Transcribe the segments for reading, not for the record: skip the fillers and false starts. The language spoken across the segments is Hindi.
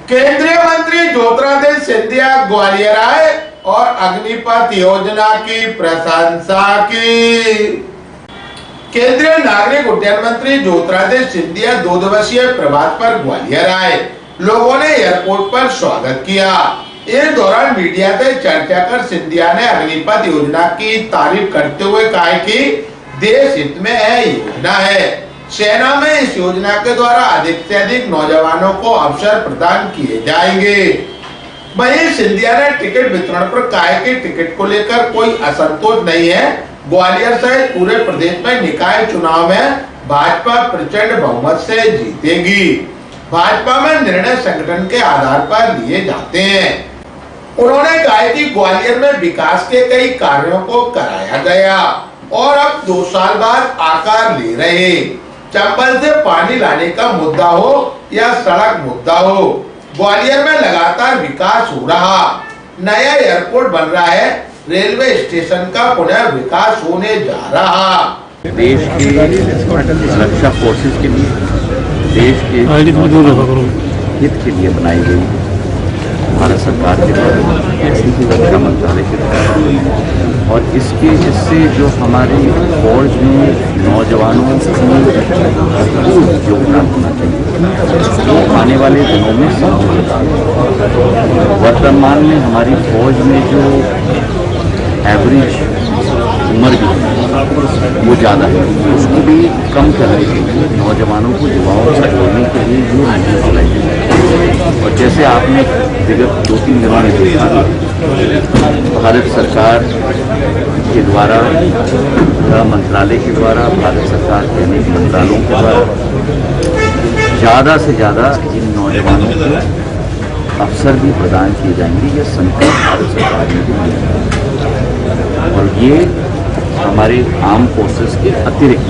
केंद्रीय मंत्री ज्योतिरादित्य सिंधिया ग्वालियर आए और अग्निपथ योजना की प्रशंसा की। केंद्रीय नागरिक उड्डयन मंत्री ज्योतिरादित्य सिंधिया 2 दिवसीय प्रवास पर ग्वालियर आए। लोगों ने एयरपोर्ट पर स्वागत किया। इस दौरान मीडिया से चर्चा कर सिंधिया ने अग्निपथ योजना की तारीफ करते हुए कहा कि देश हित में यह योजना है। सेना में इस योजना के द्वारा अधिक से अधिक नौजवानों को अवसर प्रदान किए जाएंगे। वहीं सिंधिया ने टिकट वितरण पर कहा कि टिकट को लेकर कोई असंतोष नहीं है। ग्वालियर सहित पूरे प्रदेश में निकाय चुनाव में भाजपा प्रचंड बहुमत से जीतेगी। भाजपा में निर्णय संगठन के आधार पर लिए जाते हैं। उन्होंने कहा कि ग्वालियर में विकास के कई कार्यों को कराया गया और अब 2 साल बाद आकार ले रहे। चंबल से पानी लाने का मुद्दा हो या सड़क मुद्दा हो, ग्वालियर में लगातार विकास हो रहा। नया एयरपोर्ट बन रहा है, रेलवे स्टेशन का पुनः विकास होने जा रहा। देश के रक्षा फोर्सेस के लिए, देश के हित के लिए बनाई गई भारत सरकार के द्वारा, रक्षा मंत्रालय के द्वारा, और इससे जो हमारी फौज में नौजवानों को योगदान होना चाहिए, वो आने वाले दिनों में संभव होगा। वर्तमान में हमारी फौज में जो एवरेज उम्र भी है वो ज़्यादा है, उसको भी कम करने के लिए नौजवानों को, युवाओं से जोड़ने के लिए ये नीति चलाई गई। और जैसे आपने विगत 2-3 दिनों में देखा, भारत सरकार के द्वारा, गृह मंत्रालय के द्वारा, भारत सरकार के अनेक मंत्रालयों के द्वारा ज़्यादा से ज़्यादा इन नौजवानों को अवसर भी प्रदान किए जाएंगे। ये संकल्प भारत सरकार ने भी लिया और ये हमारे आर्म फोर्सेस के अतिरिक्त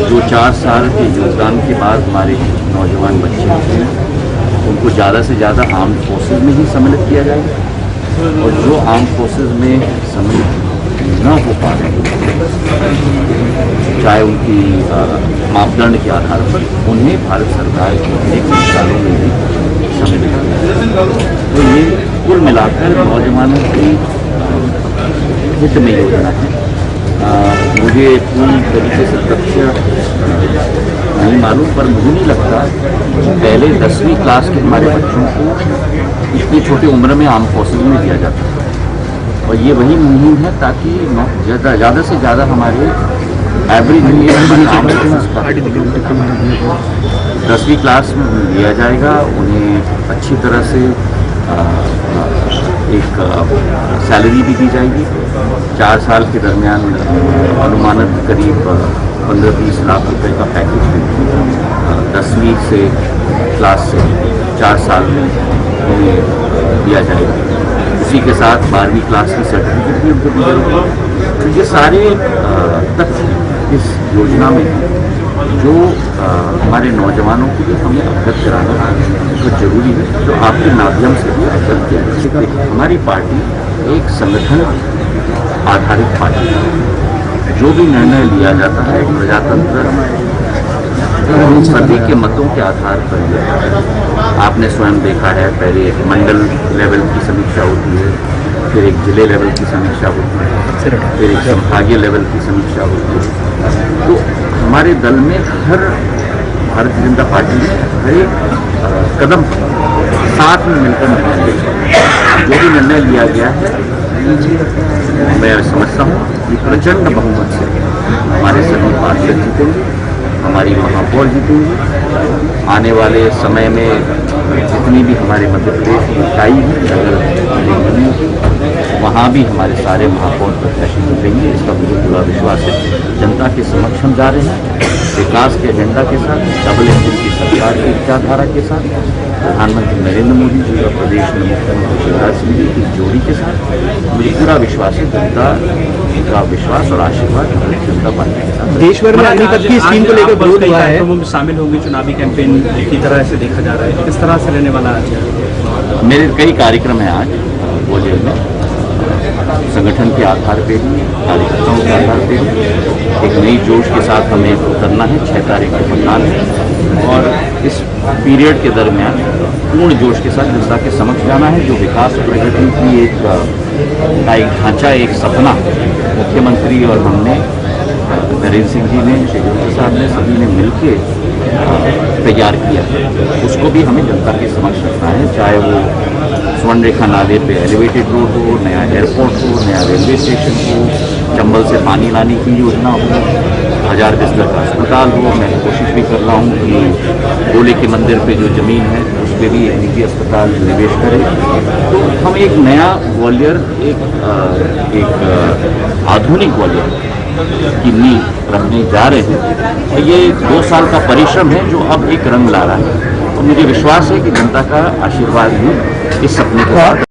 जो 4 साल के योगदान के बाद हमारे नौजवान बच्चे हैं, उनको ज़्यादा से ज़्यादा आर्म फोर्सेस में ही सम्मिलित किया जाएगा। और जो आर्म फोर्सेस में सम्मिलित न हो पा रहे, चाहे उनकी मापदंड के आधार पर, उन्हें भारत सरकार के अनेक मंत्रालयों में भी सम्मिलित किया। तो ये कुल मिलाकर नौजवानों की हित में योजना है। मुझे पूरी तरीके से तथ्य नहीं मालूम, पर मुझे नहीं लगता पहले 10वीं क्लास के हमारे बच्चों को इतनी छोटी उम्र में आर्म फोर्सेज में दिया जाता है। और ये वही मुहिम है ताकि ज़्यादा से ज़्यादा हमारे एवरेज आर्म फोर्सेज का 10वीं क्लास में दिया जाएगा। उन्हें अच्छी तरह से एक सैलरी भी दी जाएगी। 4 साल के दरमियान अनुमानित करीब 15-20 लाख रुपए का पैकेज भी 10वीं से क्लास से 4 साल में उन्हें दिया जाएगा। उसी के साथ 12वीं क्लास की सर्टिफिकेट भी उनको दी जाएगी। तो ये सारे तथ्य इस योजना में जो हमारे नौजवानों को भी हमें अवगत कराना तो जरूरी है। तो आपके माध्यम से भी अवगत किया। हमारी पार्टी एक संगठन आधारित पार्टी है। जो भी निर्णय लिया जाता है प्रजातंत्र सभी के मतों के आधार पर लिया जाता है। आपने स्वयं देखा है, पहले मंडल लेवल की समीक्षा होती है, फिर एक जिले लेवल की समीक्षा होती है, फिर एक संभागीय लेवल की समीक्षा होती है। तो हमारे दल में हर भारतीय जनता पार्टी ने हर एक कदम साथ में मिलकर निर्णय लिया। जो भी निर्णय लिया गया है, मैं समझता हूँ कि प्रचंड बहुमत से हमारे सभी पार्षद जीतेंगे, हमारी महापौर जीतेंगे। आने वाले समय में जितनी भी हमारे मध्य प्रदेश की इकाई है, वहाँ भी हमारे सारे महापौर प्रत्याशी जीतेंगे। इसका मुझे पूरा विश्वास है। जनता के समक्ष हम जा रहे हैं विकास के एजेंडा के साथ, डबल इंजन की सरकार की विचारधारा के साथ, प्रधानमंत्री नरेंद्र मोदी जी और प्रदेश में मुख्यमंत्री शिवराज सिंह जी की जोड़ी के साथ। मुझे पूरा विश्वास है जनता का विश्वास और आशीर्वाद जनता पार्टी के साथ। देश भर में अग्निपथ की स्कीम को लेकर विरोध हुआ है, शामिल होंगे चुनावी कैंपेन की तरह से देखा जा रहा है। किस तरह से रहने वाला है? मेरे कई कार्यक्रम हैं आज ग्वालियर में, संगठन के आधार पे ही, कार्यकर्ताओं के आधार पे ही एक नई जोश के साथ हमें उतरना है। 6 तारीख को मतदान है और इस पीरियड के दरमियान पूर्ण जोश के साथ जनता के समक्ष जाना है। जो विकास और प्रगति की एक ढांचा, एक सपना मुख्यमंत्री और हमने, नरेंद्र सिंह जी ने, शेखर साहब ने, सभी ने मिलकर तैयार किया, उसको भी हमें जनता के समक्ष रखना है। चाहे वो स्वर्ण रेखा नाले पे एलिवेटेड रोड हो, नया एयरपोर्ट हो, नया रेलवे स्टेशन हो, चंबल से पानी लाने की योजना हो, 1000 बिस्तर का अस्पताल हो। मैं कोशिश भी कर रहा हूँ कि गोले के मंदिर पे जो ज़मीन है उस पर भी एक निजी अस्पताल निवेश करें। तो हम एक नया ग्वालियर, एक आधुनिक ग्वालियर की नींव रखने जा रहे हैं। तो ये 2 साल का परिश्रम है जो अब एक रंग ला रहा है, और मुझे विश्वास है कि जनता का आशीर्वाद भी इस सपने के साथ